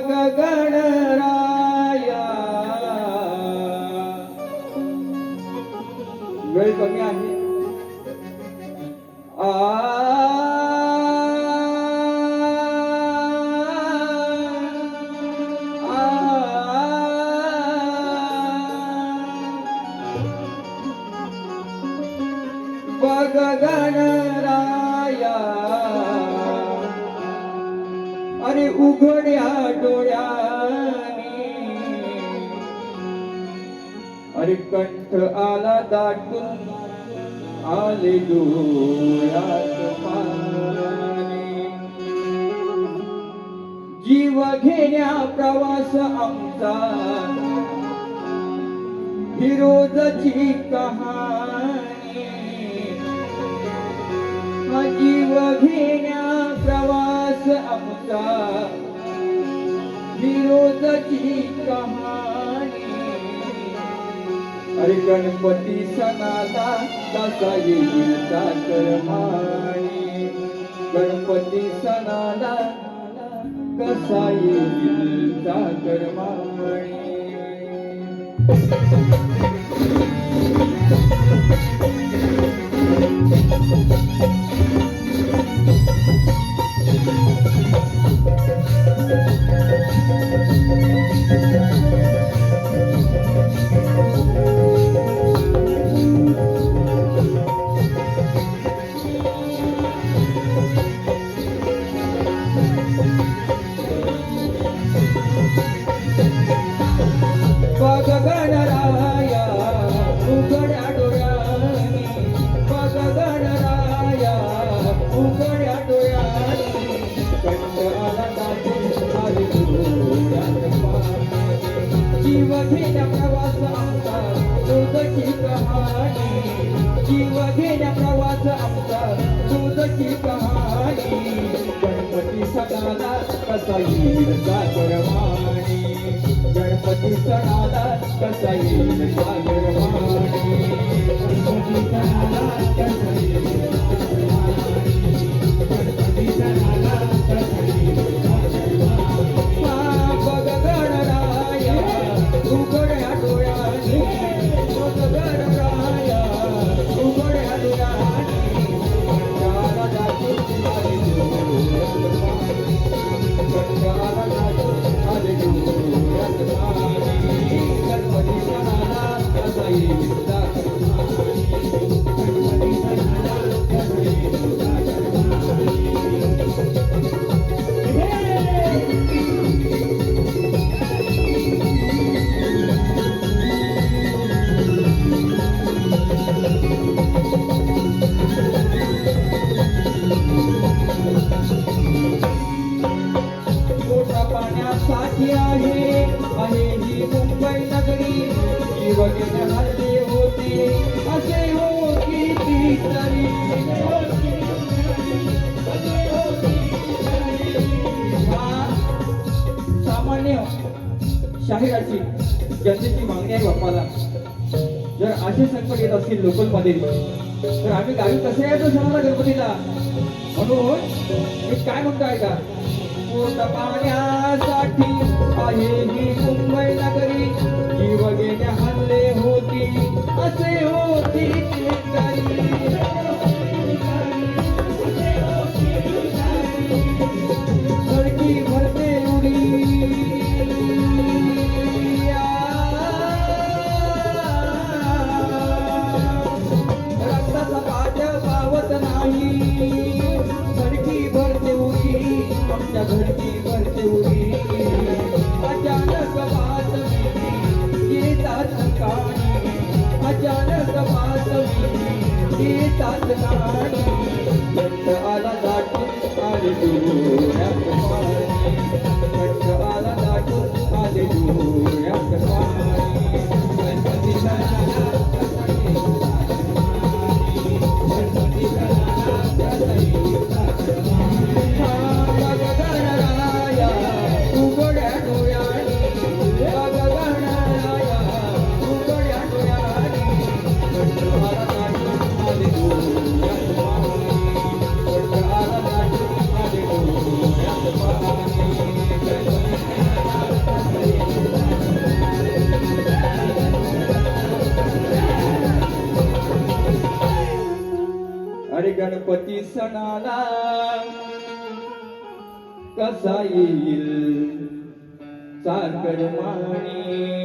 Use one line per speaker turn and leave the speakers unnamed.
बघ गणराया. वेळ कमी आहे. बघ गणराया अरे उघड्या डोळ्याने अरे कंठ आला दाटून आले डोळ्यात पाणी. जीव घेण्या प्रवास आमचा ही रोजची कहाणी. जीव घेण्या प्रवास आमचा ही रोजची कहाणी. अरे गणपती सणाला कसा येईल चाकरमानी. गणपती सणाला कसा येईल चाकरमानी. बघ गणराया उघड्या डोळ्यानी. बघ गणराया उघड्या डोळ्यानी. कंठ आला दाटून आले डोळ्यात पाणी. जीव घेण्या प्रवास आमचा रोजची कहाणी. जीव घेण्या प्रवास आमचा रोजची कहाणी. गणपती सणाला कसा येईल चाकरमानी. गणपती सणाला कसा येईल चाकरमानी. गणपती सणाला कसा येईल चाकरमानी. गणपती सणाला कसा येईल चाकरमानी. बघ गणराया उघड्या डोळ्यानी. बघ गणराया उघड्या डोळ्यानी. कंठाला दाटून आले डोळ्यात पाणी. कंठाला दाटून आले डोळ्यात पाणी. गणपती सणाला कसा येईल चाकरमानी. गणपती सणाला कसा येईल चाकरमानी. मोठा पाण्यासाठी आहे ही मुंबई नगरी. जीव घेण्या हल्ले होते असे हो किती तरी. सामान्य शाहिराची जनतेची मागणी आहे बाप्पाला. जर असे संकट येत असतील लोकल मध्ये तर आम्ही गावी कसे यायचो सणाला गणपतीला. म्हणून मी काय म्हणतो आहे का. पोट पाण्यासाठी आहे ही मुंबई नगरी. जीव घेण्या हल्ले होती असे होती धडकी भरते उडी. रक्ताचा पाठ पावत नाही. धडकी भरते उडी आमच्या धडकी भरते उडी. अचानक बातमी येतात कानी. अचानक बातमी येतात सणाला कसा येईल चाकर माणी